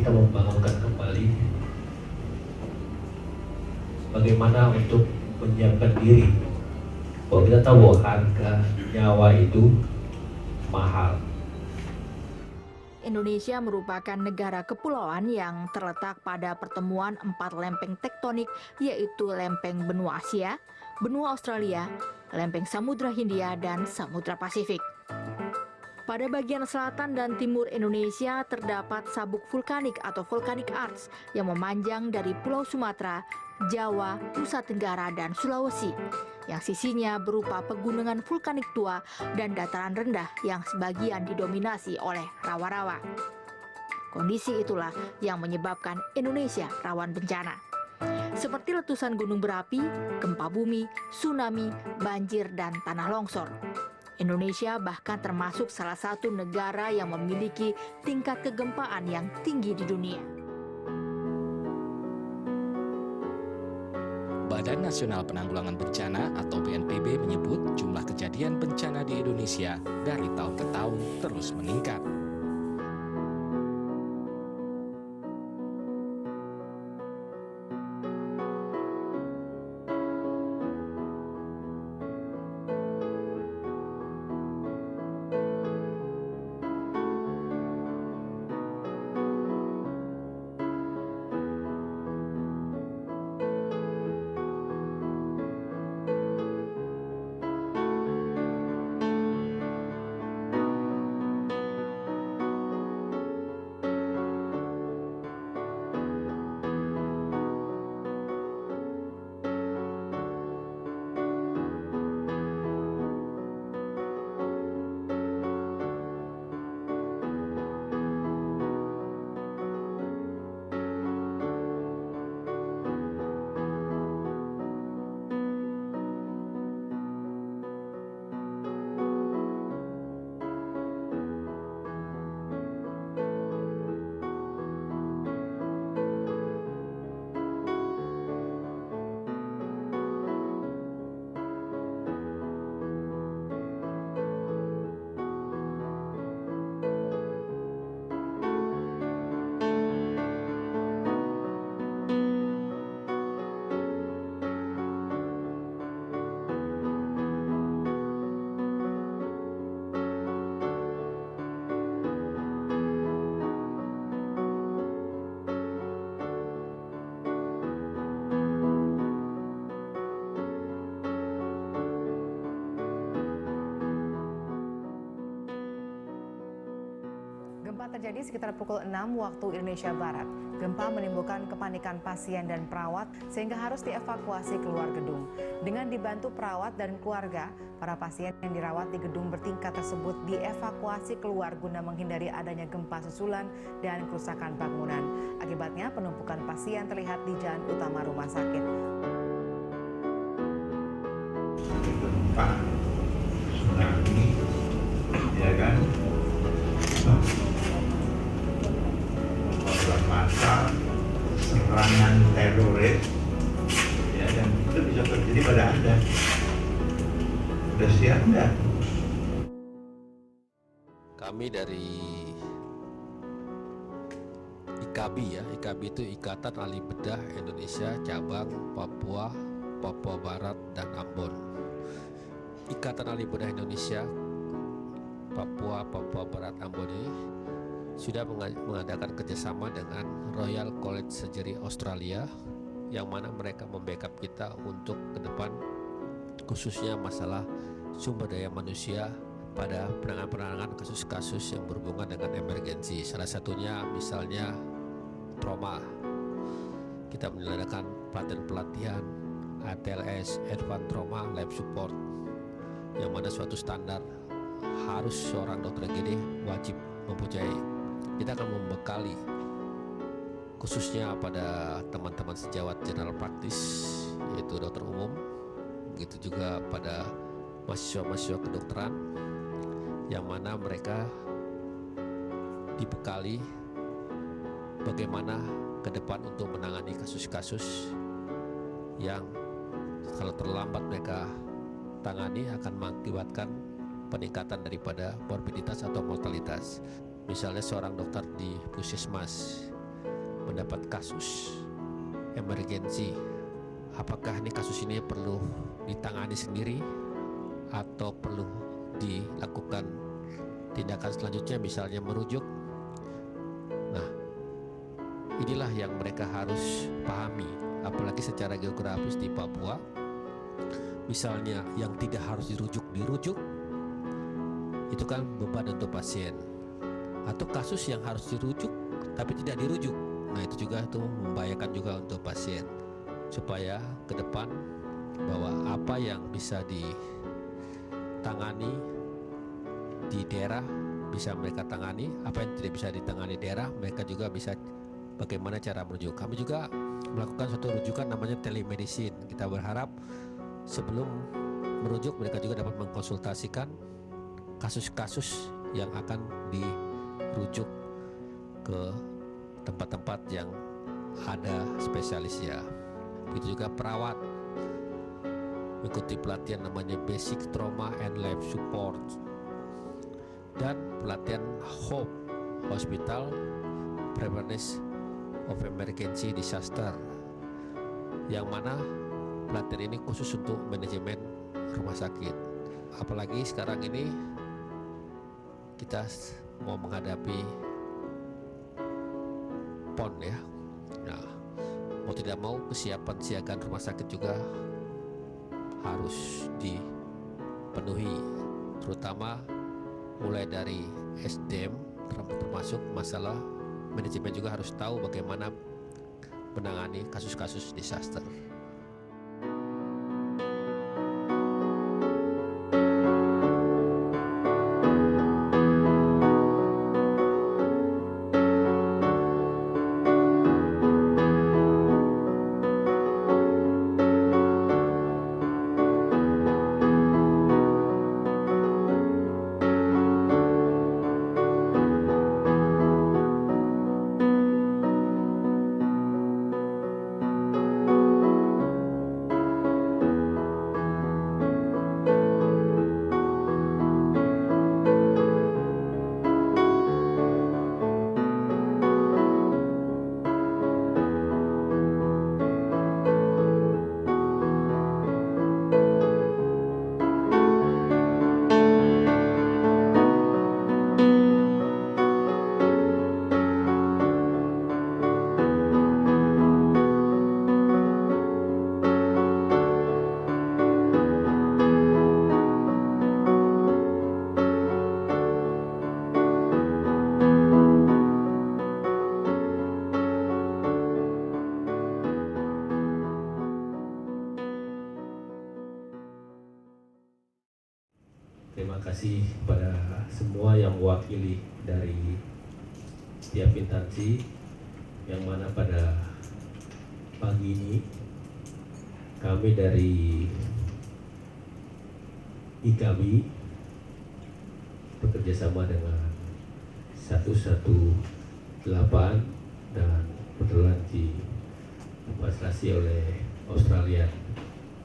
kita membangunkan kembali bagaimana untuk menyiapkan diri. Bahwa kita tahu bahwa harga nyawa itu mahal. Indonesia merupakan negara kepulauan yang terletak pada pertemuan 4 lempeng tektonik, yaitu lempeng benua Asia, benua Australia, lempeng Samudra Hindia, dan Samudra Pasifik. Pada bagian selatan dan timur Indonesia terdapat sabuk vulkanik atau volcanic arch yang memanjang dari Pulau Sumatera, Jawa, Nusa Tenggara, dan Sulawesi, yang sisinya berupa pegunungan vulkanik tua dan dataran rendah yang sebagian didominasi oleh rawa-rawa. Kondisi itulah yang menyebabkan Indonesia rawan bencana, seperti letusan gunung berapi, gempa bumi, tsunami, banjir, dan tanah longsor. Indonesia bahkan termasuk salah satu negara yang memiliki tingkat kegempaan yang tinggi di dunia. Badan Nasional Penanggulangan Bencana atau BNPB menyebut jumlah kejadian bencana di Indonesia dari tahun ke tahun terus meningkat. Gempa terjadi sekitar pukul 6 waktu Indonesia Barat. Gempa menimbulkan kepanikan pasien dan perawat sehingga harus dievakuasi keluar gedung. Dengan dibantu perawat dan keluarga, para pasien yang dirawat di gedung bertingkat tersebut dievakuasi keluar guna menghindari adanya gempa susulan dan kerusakan bangunan. Akibatnya penumpukan pasien terlihat di jalan utama rumah sakit. Gempa, tsunami, ya kan? Masa serangan teroris, ya, dan itu bisa terjadi pada Anda. Sudah siap enggak? Kami dari IKABI ya, IKABI itu Ikatan Ahli Bedah Indonesia cabang Papua, Papua Barat, dan Ambon. Ikatan Ahli Bedah Indonesia Papua, Papua Barat, Ambon ini sudah mengadakan kerjasama dengan Royal College Surgery Australia, yang mana mereka membackup kita untuk ke depan, khususnya masalah sumber daya manusia pada penanganan kasus-kasus yang berhubungan dengan emergensi. Salah satunya misalnya trauma. Kita menyelenggarakan pelatihan ATLS, Advanced Trauma Life Support, yang mana suatu standar harus seorang dokter GD wajib mempunyai. Kita akan membekali khususnya pada teman-teman sejawat general praktis, yaitu dokter umum, begitu juga pada mahasiswa-mahasiswa kedokteran, yang mana mereka dibekali bagaimana ke depan untuk menangani kasus-kasus yang kalau terlambat mereka tangani akan mengakibatkan peningkatan daripada morbiditas atau mortalitas. Misalnya seorang dokter di puskesmas mendapat kasus emergensi, apakah kasus ini perlu ditangani sendiri atau perlu dilakukan tindakan selanjutnya, misalnya merujuk. Nah, inilah yang mereka harus pahami, apalagi secara geografis di Papua. Misalnya yang tidak harus dirujuk, itu kan beban untuk pasien. Atau kasus yang harus dirujuk tapi tidak dirujuk, nah itu juga membahayakan juga untuk pasien. Supaya ke depan bahwa apa yang bisa ditangani di daerah bisa mereka tangani, apa yang tidak bisa ditangani daerah mereka juga bisa bagaimana cara merujuk. Kami juga melakukan suatu rujukan namanya telemedicine. Kita berharap sebelum merujuk mereka juga dapat mengkonsultasikan kasus-kasus yang akan dirujuk ke tempat-tempat yang ada spesialisnya. Begitu juga perawat mengikuti pelatihan namanya Basic Trauma and Life Support dan pelatihan HOPE, Hospital Preparedness of Emergency Disaster, yang mana pelatihan ini khusus untuk manajemen rumah sakit. Apalagi sekarang ini kita mau menghadapi PON ya. Nah, mau tidak mau kesiapan siagaan rumah sakit juga harus dipenuhi, terutama mulai dari SDM, termasuk masalah manajemen juga harus tahu bagaimana menangani kasus-kasus disaster. Terima kasih kepada semua yang mewakili dari setiap instansi, yang mana pada pagi ini kami dari IKABI bekerjasama dengan 118 dan kebetulan difasilitasi oleh Australian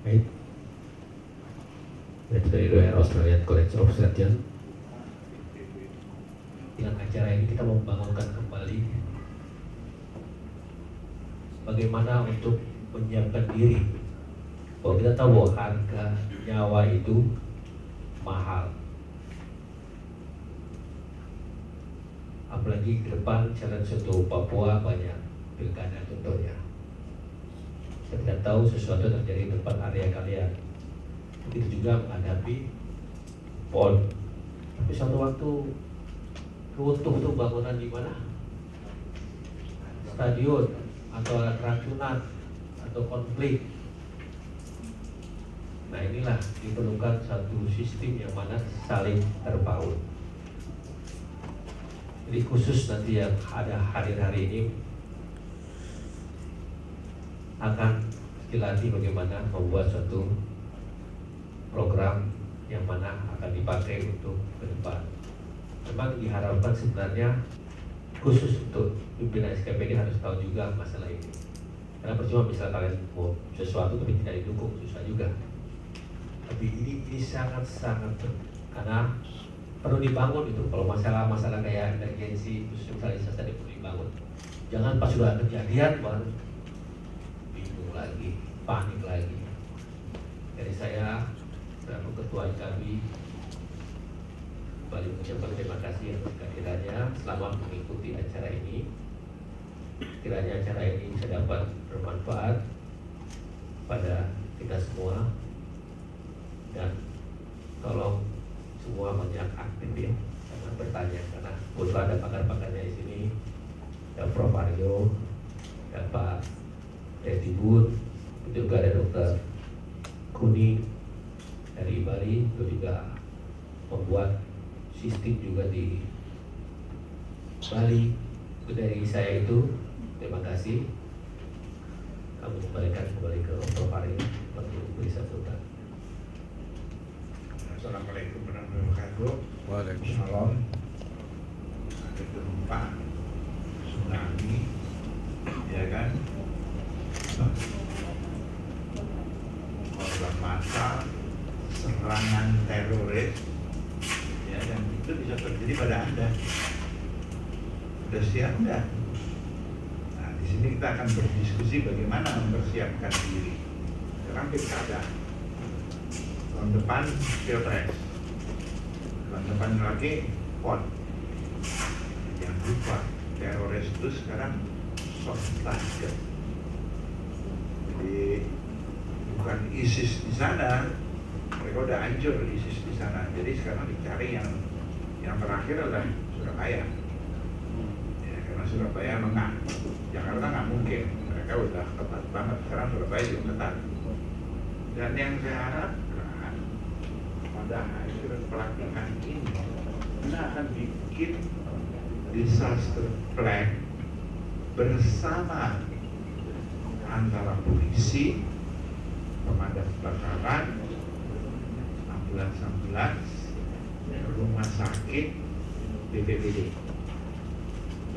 Aid, yaitu dari Royal Australian College of Surgeons. Dengan acara ini kita membangunkan kembali bagaimana untuk menyiapkan diri, bahwa kita tahu bahwa harga nyawa itu mahal. Apalagi ke depan challenge untuk Papua banyak pilkada contohnya. Kita tidak tahu sesuatu terjadi di depan area kalian. Begitu juga menghadapi PON. Tapi suatu waktu runtuh tuh bangunan di mana? Stadion atau keracunan atau konflik. Nah, inilah diperlukan satu sistem yang mana saling terpaut. Jadi khusus nanti yang ada hadir hari ini akan dilatih bagaimana membuat suatu program yang mana akan dipakai untuk ke depan. Memang diharapkan sebenarnya khusus untuk pimpinan SKPD harus tahu juga masalah ini. Karena percuma misalnya kalian mau sesuatu tapi tidak didukung, susah juga. Tapi ini sangat-sangat karena perlu dibangun itu. Kalau masalah kayak emergensi, khususnya misalnya tadi perlu dibangun. Jangan pas sudah kejadian baru bingung lagi, panik lagi. Jadi saya selaku Ketua IKABI kembali mengucapkan terima kasih atas kehadirannya selama mengikuti acara ini. Kiranya acara ini bisa dapat bermanfaat pada kita semua, dan tolong semua banyak aktif ya, jangan bertanya, karena kebetulan ada pakar-pakarnya di sini, ada Prof. Aryo, ada Pak Tibut, juga ada Dr. Kuni dari Bali, itu juga membuat sistem juga di Bali. Itu dari saya itu, terima kasih. Kami kembalikan kembali ke Prof. Aryo untuk bisa tuntas. Assalamualaikum warahmatullahi wabarakatuh. Waalaikumsalam. Ada gempa, tsunami, ya kan? Korban massal, serangan teroris, ya, dan itu bisa terjadi pada Anda. Sudah siap enggak? Nah, di sini kita akan berdiskusi bagaimana mempersiapkan diri. Sekarang pilkada. Tahun depan pilpres, tahun depan lagi PON. Jangan lupa teroris itu sekarang soft target. Jadi bukan ISIS di sana, mereka udah hancur ISIS di sana. Jadi sekarang dicari yang terakhir adalah Surabaya. Ya, karena Surabaya lengah, Jakarta nggak mungkin, mereka udah ketat banget. Sekarang Surabaya juga ketat. Dan yang saya harapkan pada hasil pelaksanaan ini, kita akan bikin disaster plan bersama antara polisi, pemadam kebakaran, ambulans, rumah sakit, BPBD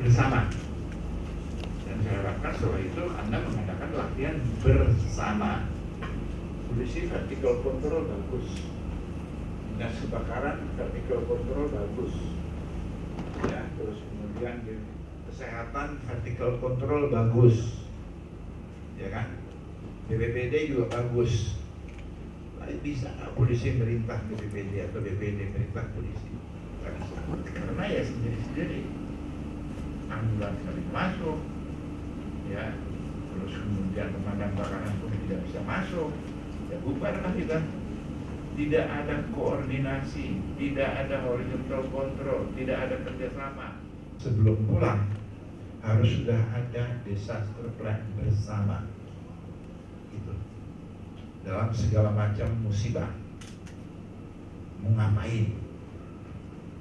bersama. Dan saya harapkan setelah itu Anda mengadakan latihan bersama. Polisi vertical control bagus, dinas kebakaran vertical control bagus, ya, terus kemudian di kesehatan vertical control bagus, ya kan, BPBD juga bagus. Tapi bisa nggak polisi merintah BPBD atau BPBD merintah polisi? Nggak bisa, karena ya sendiri-sendiri. Ambulans nggak bisa masuk, ya, terus kemudian pemadam kebakaran pun tidak bisa masuk. Ya bubarlah kita. Tidak ada koordinasi, tidak ada horizontal control, tidak ada kerjasama. Sebelum pulang harus sudah ada disaster plan bersama. Itu dalam segala macam musibah. Mau ngapain?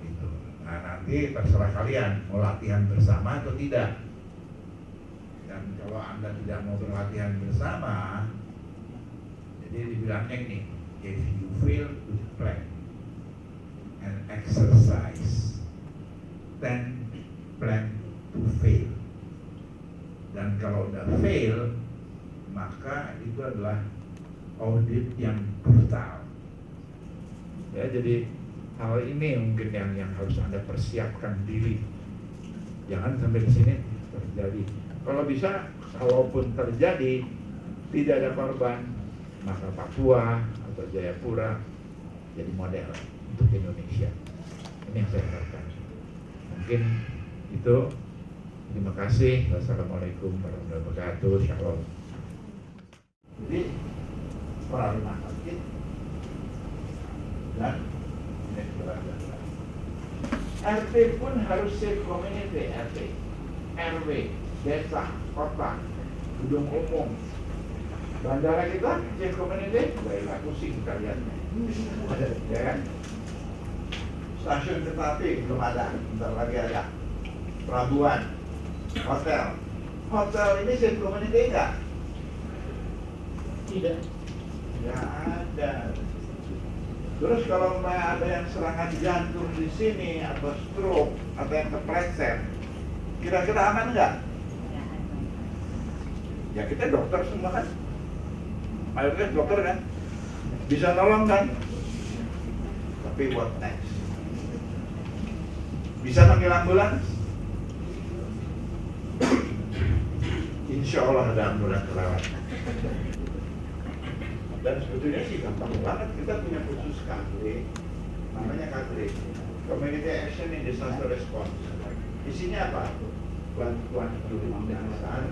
Gitu. Nah, nanti terserah kalian mau latihan bersama atau tidak. Dan kalau Anda tidak mau berlatihan bersama, jadi dibilangnya ini, if you fail to plan and exercise, then plan to fail. Dan kalau udah fail, maka itu adalah audit yang brutal. Ya, jadi hal ini mungkin yang harus Anda persiapkan diri. Jangan sampai di sini terjadi. Kalau bisa, kalaupun terjadi tidak ada korban, maka Papua atau Jayapura jadi model untuk Indonesia. Ini yang saya harapkan. Mungkin itu. Terima kasih. Wassalamualaikum warahmatullahi wabarakatuh. Shalom. Jadi para rumah sakit dan RT pun harus safe community. RT, RW, desa, kota, gedung umum. Bandara kita, safe community, baiklah pusing kaliannya, ya kan? Stasiun kereta api belum ada, bentar lagi ada. Pelabuhan, hotel. Hotel ini safe community enggak? Tidak. Tidak ada. Terus kalau ada yang serangan jantung di sini atau stroke atau yang kepleset, kira-kira aman enggak? Ya kita dokter semua kan? Mayoritas dokter kan, bisa nolong kan, tapi what next? Bisa panggil ambulans? insya Allah ada ambulan kelewat. Dan sebetulnya sih gampang banget, kita punya khusus KADRE, namanya KADRE, Community Action in Disaster Response. Isinya apa? Bantuan kedinasan,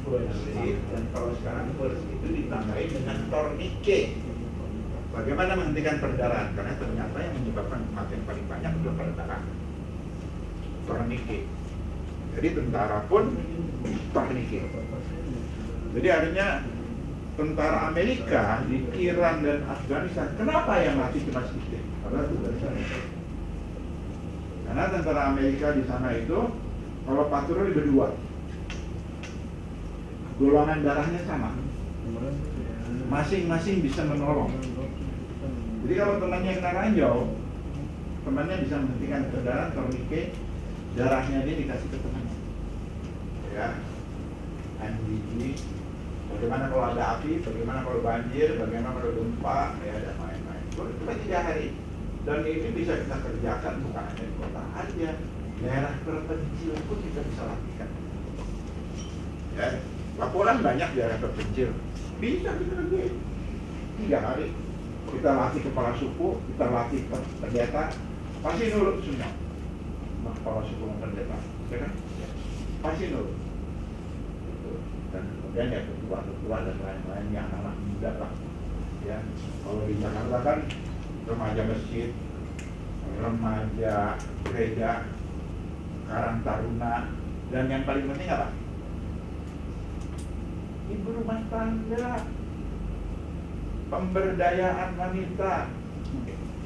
first aid, dan kalau sekarang first itu ditambahin dengan tourniquet. Bagaimana menghentikan perdarahan? Karena ternyata yang menyebabkan kematian paling banyak adalah perdarahan. Tourniquet. Jadi tentara pun tourniquet. Jadi artinya tentara Amerika di Iran dan Afghanistan, kenapa yang mati cuma sedikit? Karena tugas saya. Karena tentara Amerika di sana itu kalau patroli berdua, golongan darahnya sama, masing-masing bisa menolong. Jadi kalau temannya kena ranjau, temannya bisa menghentikan perdarahan, tourniquet, darahnya dia dikasih ke temannya. Ya, NDG. Bagaimana kalau ada api, bagaimana kalau banjir, bagaimana kalau gempa, ya dan lain-lain. Cuma 3 hari. Dan ini bisa kita kerjakan bukan hanya di kota aja, daerah terpencil pun kita bisa lakukan. Ya, laporan banyak daerah terpencil. Bisa kita kerjain 3 hari. Kita latih kepala suku, kita latih pendeta, pasti nurut semua. Kepala suku dan pendeta, ya kan? Pasti nurut. Dan kemudian ya ketua-ketua dan lain-lain yang anak muda lah. Ya, kalau di Jakarta kan remaja masjid, remaja gereja, karang taruna, dan yang paling penting apa? Ibu rumah tangga, pemberdayaan wanita.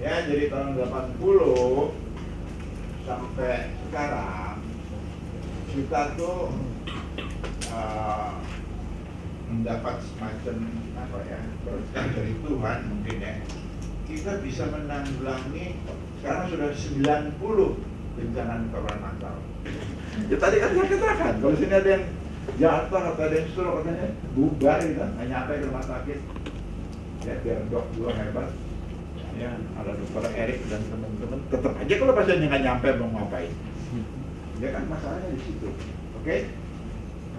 Ya, jadi tahun 80 sampai sekarang kita tuh mendapat semacam apa ya, berkat dari Tuhan mungkin ya, kita bisa menanggulangi sekarang sudah 90 bencana korban natal. Ya tadi kan saya katakan, kalau sini ada yang jatuh atau ada yang stroke katanya bubar gitu, nggak nyampe ke rumah sakit. Ya biar dok juga hebat. Ya ada dokter Erik dan teman-teman, tetap aja kalau pasiennya nggak nyampe mau ngapain. Ya kan masalahnya di situ. Oke?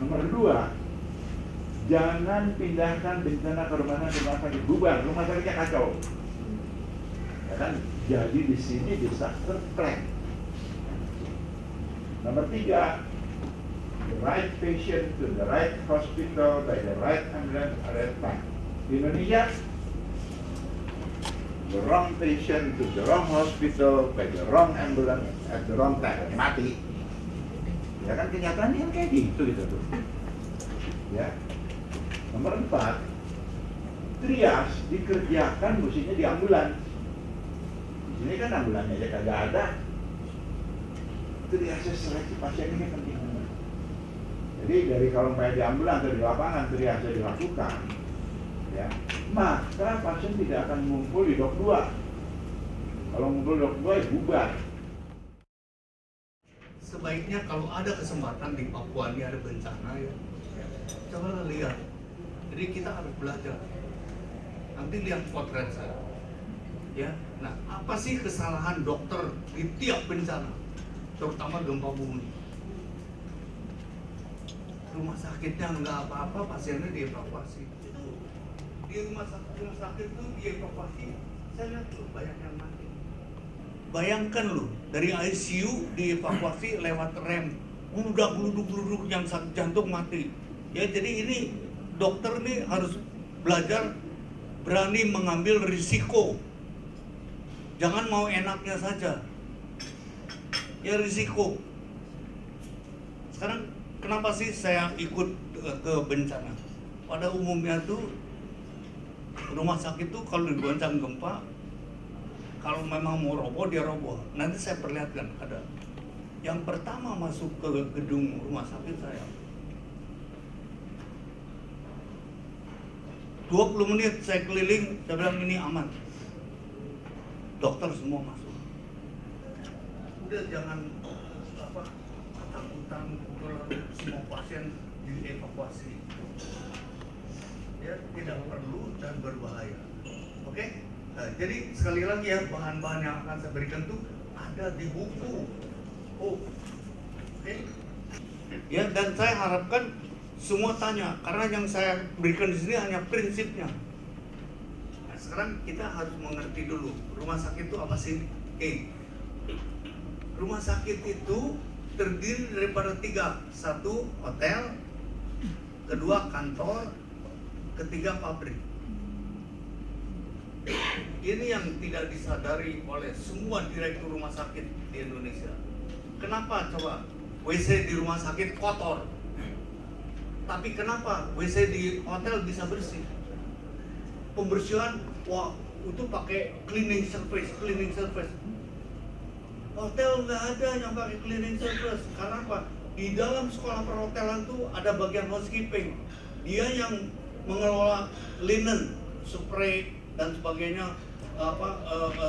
Nomor 2, jangan pindahkan bencana ke rumah sakit, bubar, rumah sakitnya kacau. Ya kan? Jadi di sini disaster plan. Nomor 3, the right patient to the right hospital by the right ambulance at the right time. Di Indonesia, the wrong patient to the wrong hospital by the wrong ambulance at the wrong time. Mati. Ya kan kenyataannya kayak gitu tuh. Ya. Nomor 4, trias dikerjakan mestinya di ambulans. Di sini kan ambulannya aja kagak ada. Trias seleksi pasien ini penting. Jadi dari kalau di ambulans atau di lapangan trias dilakukan, ya, maka pasien tidak akan ngumpul di dok 2. Kalau ngumpul di dok 2 ya bubar. Sebaiknya kalau ada kesempatan di Papua ini ada bencana ya, coba lihat. Jadi kita harus belajar. Nanti lihat potret saya. Ya, nah apa sih kesalahan dokter di tiap bencana, terutama gempa bumi? Rumah sakitnya nggak apa-apa, pasiennya dievakuasi. Di rumah sakit itu dievakuasi, saya lihat tuh banyak yang mati. Bayangkan lu, dari ICU dievakuasi lewat rem, udah geluduk-geluduk yang jantung mati. Ya jadi ini dokter nih harus belajar berani mengambil risiko. Jangan mau enaknya saja. Ya risiko. Sekarang kenapa sih saya ikut ke bencana? Pada umumnya tuh rumah sakit tuh kalau digoncang gempa, kalau memang mau roboh dia roboh. Nanti saya perlihatkan ada. Yang pertama masuk ke gedung rumah sakit saya, 20 menit saya keliling, saya bilang ini aman. Dokter semua masuk. Udah jangan ketakutan semua pasien dievakuasi. Ya tidak perlu dan berbahaya. Oke? Nah, jadi sekali lagi ya, bahan-bahan yang akan saya berikan tuh ada di buku. Oke? Ya, dan saya harapkan Semua tanya, karena yang saya berikan di sini hanya prinsipnya. Nah, sekarang kita harus mengerti dulu, rumah sakit itu apa sih? Rumah sakit itu terdiri daripada 3. 1, hotel. 2, kantor. 3, pabrik. Ini yang tidak disadari oleh semua direktur rumah sakit di Indonesia. Kenapa coba WC di rumah sakit kotor, tapi kenapa WC di hotel bisa bersih? Pembersihan, wah itu pakai cleaning service. Hotel nggak ada yang pakai cleaning service. Karena apa? Di dalam sekolah perhotelan tuh ada bagian housekeeping. Dia yang mengelola linen, spray dan sebagainya,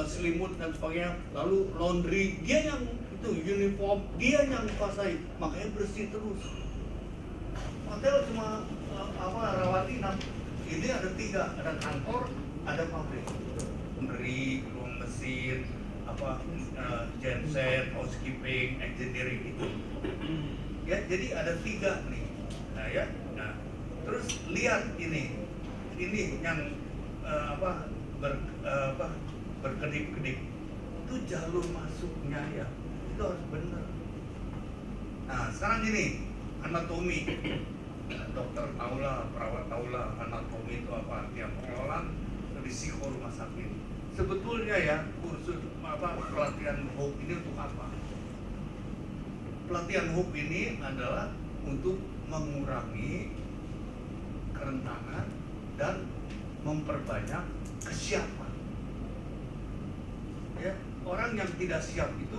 selimut dan sebagainya, lalu laundry, dia yang itu uniform, dia yang kuasai, makanya bersih terus. Hotel cuma rawat inap. Ini ada 3, ada kantor, ada pabrik, pemberi, ruang mesin, genset, housekeeping, engineering itu. Ya, jadi ada 3 nih. Nah ya, terus lihat ini yang berkedip-kedip itu jalur masuknya ya, itu harus benar. Nah sekarang ini anatomi, dokter tahulah, perawat tahulah anatomi itu apa, tiap pengelolaan risiko rumah sakit. Sebetulnya ya kursus pelatihan HOPE ini untuk apa? Pelatihan HOPE ini adalah untuk mengurangi kerentanan dan memperbanyak kesiapan. Ya, orang yang tidak siap itu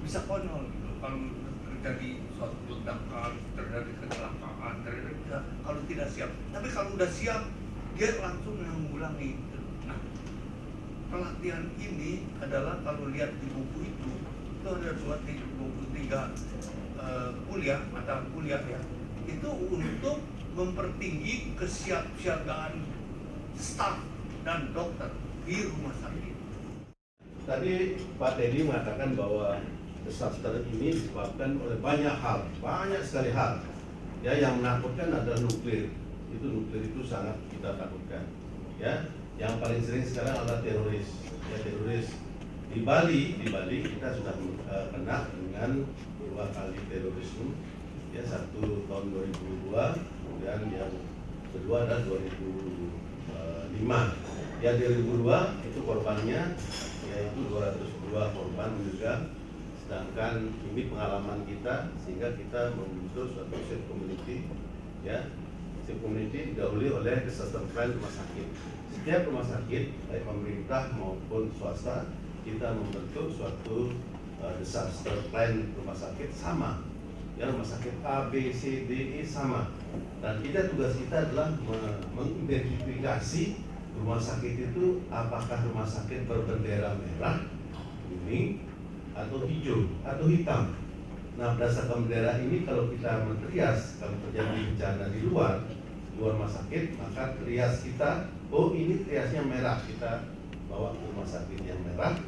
bisa konyol gitu. Kalau terjadi suatu ledakan, terjadi kecelakaan, kalau tidak siap. Tapi kalau udah siap, dia langsung menanggulangi. Nah, pelatihan ini adalah kalau lihat di buku itu ada 23 kuliah, mata kuliah ya. Itu untuk mempertinggi kesiapsiagaan staf dan dokter di rumah sakit. Tadi Pak Teddy mengatakan bahwa disaster ini disebabkan oleh banyak sekali hal. Ya, yang menakutkan adalah nuklir. Nuklir itu sangat kita takutkan. Ya, yang paling sering sekarang adalah teroris. Ya, teroris di Bali kita sudah kena dengan 2 kali terorisme. Ya, 1 tahun 2002, kemudian yang kedua adalah 2005. Ya, 2002 itu korbannya yaitu 202 korban meninggal. Sedangkan ini pengalaman kita sehingga kita membentuk suatu safe community. Ya, safe community didahului oleh disaster plan rumah sakit. Setiap rumah sakit baik pemerintah maupun swasta kita membentuk suatu disaster plan rumah sakit sama. Ya, rumah sakit A, B, C, D, E sama. Dan tugas kita adalah mengidentifikasi rumah sakit itu apakah rumah sakit berbendera merah, kuning, atau hijau, atau hitam. Nah, berdasarkan bendera ini kalau kita mentrias, kalau terjadi bencana di luar rumah sakit, maka trias kita, oh ini triasnya merah, kita bawa ke rumah sakit yang merah,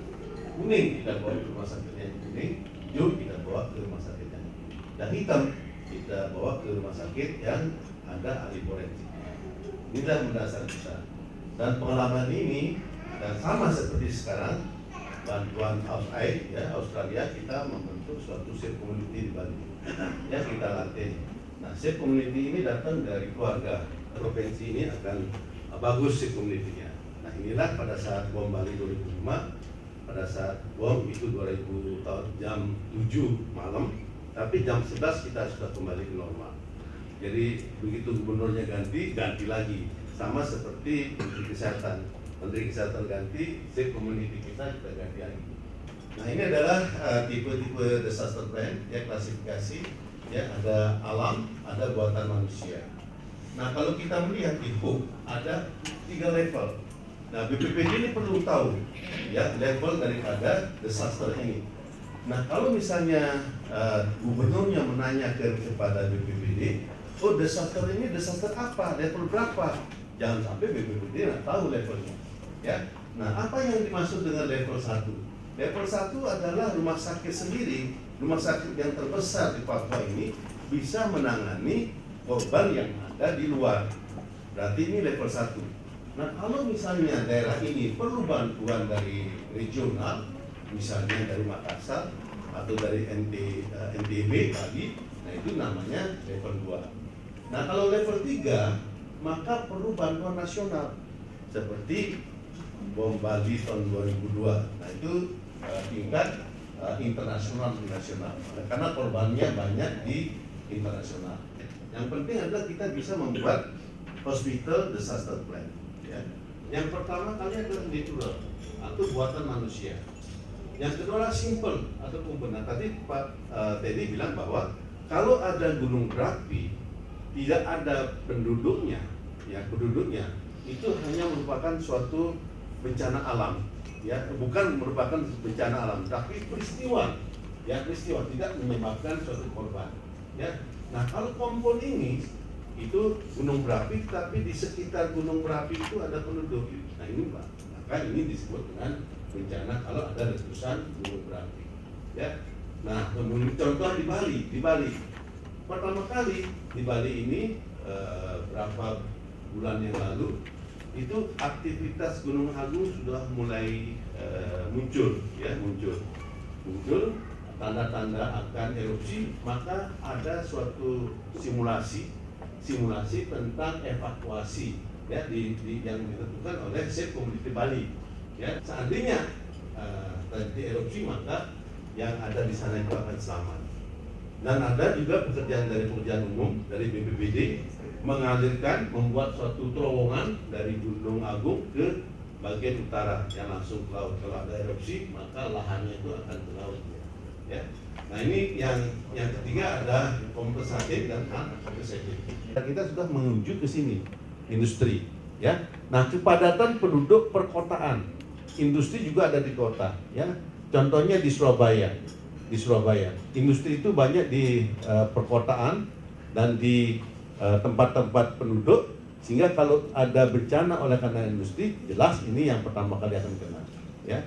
kuning kita bawa ke rumah sakit yang kuning, hijau kita bawa ke rumah sakit yang hijau, dan hitam kita bawa ke rumah sakit yang ada ahli forensik. Inilah mendasar kita. Dan pengalaman ini dan sama seperti sekarang bantuan AusAid ya, Australia, kita membentuk suatu safe community di Bali. Ya, kita latih. Nah, safe community ini datang dari keluarga. Provinsi ini akan bagus safe community-nya. Nah, inilah pada saat bom Bali 2005, pada saat bom itu 2000 tahun jam 7 malam, tapi jam 11 kita sudah kembali ke normal. Jadi begitu gubernurnya ganti lagi. Sama seperti Menteri Kesehatan ganti, safe community kita ganti lagi. Nah, ini adalah tipe-tipe disaster plan, ya, klasifikasi, ya, ada alam, ada buatan manusia. Nah, kalau kita melihat di HOPE ada 3 level. Nah, BPPD ini perlu tahu, ya, level daripada disaster ini. Nah, kalau misalnya gubernurnya menanyakan kepada BPPD, oh disaster ini disaster apa, level berapa? Jangan sampai BPPD nggak tahu levelnya. Ya. Nah, apa yang dimaksud dengan level 1? Level 1 adalah rumah sakit sendiri, rumah sakit yang terbesar di Papua ini bisa menangani korban yang ada di luar. Berarti ini level 1. Nah, kalau misalnya daerah ini perlu bantuan dari regional, misalnya dari Makassar atau dari NTB tadi, nah itu namanya level 2. Nah, kalau level 3, maka perlu bantuan nasional seperti bom Bali tahun 2002. Nah, itu tingkat internasional dan nasional. Karena korbannya banyak di internasional. Yang penting adalah kita bisa membuat hospital disaster plan. Ya. Yang pertama kali adalah natural atau buatan manusia. Yang kedua adalah simple atau benar. Tadi Pak Teddy bilang bahwa kalau ada gunung berapi tidak ada penduduknya, ya penduduknya itu hanya merupakan suatu bencana alam, ya bukan merupakan bencana alam, tapi peristiwa, ya peristiwa tidak menyebabkan suatu korban, ya. Nah kalau kompon ini itu gunung berapi, tapi di sekitar gunung berapi itu ada penduduk. Nah ini Pak, maka ini disebut dengan bencana kalau ada letusan gunung berapi. Ya, nah contoh di Bali, pertama kali di Bali ini berapa bulan yang lalu itu aktivitas Gunung Agung sudah mulai muncul tanda-tanda akan erupsi, maka ada suatu simulasi tentang evakuasi ya yang ditentukan oleh Save Community Bali. Ya, seandainya terjadi erupsi maka yang ada di sana itu akan selamat. Dan ada juga pekerjaan umum dari BPBD membuat suatu terowongan dari Gunung Agung ke bagian utara yang langsung ke laut. Kalau ada erupsi maka lahannya itu akan ke laut. Ya. Nah ini yang ketiga ada kompensatif dan non-kompensatif. Kita sudah menuju ke sini industri, ya. Nah kepadatan penduduk perkotaan, industri juga ada di kota, ya. Contohnya di Surabaya, industri itu banyak di perkotaan dan di tempat-tempat penduduk, sehingga kalau ada bencana oleh karena industri, jelas ini yang pertama kali akan kena, ya.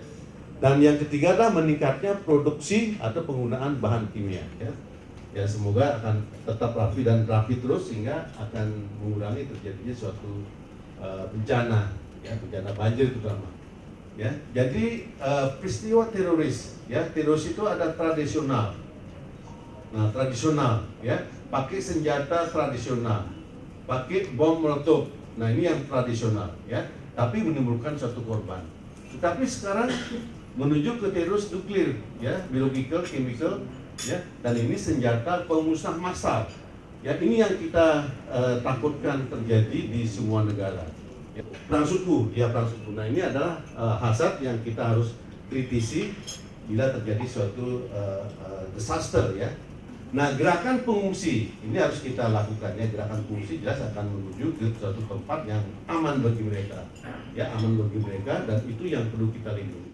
Dan yang ketiga adalah meningkatnya produksi atau penggunaan bahan kimia. Ya semoga akan tetap rapi terus sehingga akan mengurangi terjadinya suatu bencana, ya bencana banjir terutama. Ya jadi peristiwa teroris, ya teroris itu ada tradisional. Nah tradisional, ya pakai senjata tradisional, pakai bom molotov. Nah ini yang tradisional, ya tapi menimbulkan suatu korban. Tetapi sekarang menuju ke teroris nuklir, ya, biological, chemical, ya, dan ini senjata pemusnah massal. Ya, ini yang kita takutkan terjadi di semua negara. Ya, perang suku. Nah, ini adalah hazard yang kita harus kritisi bila terjadi suatu disaster, ya. Nah, gerakan pengungsi ini harus kita lakukan, ya. Gerakan pengungsi jelas akan menuju ke suatu tempat yang aman bagi mereka, ya, aman bagi mereka, dan itu yang perlu kita lindungi.